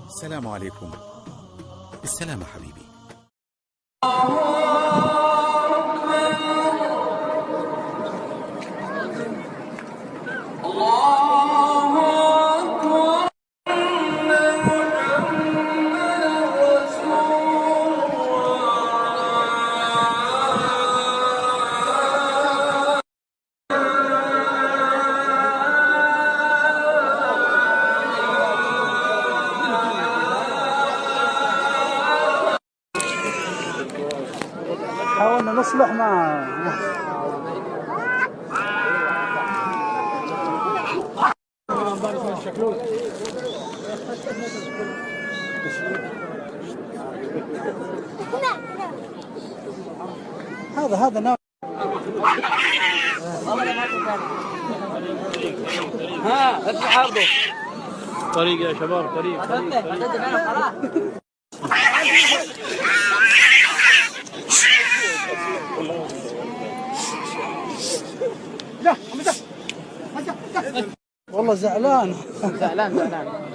السلام عليكم. بالسلامة حبيبي. حاولنا نصلح مع هذا نوع. ها افتح عرضه. طريق يا شباب، طريق. والله زعلان. زعلان.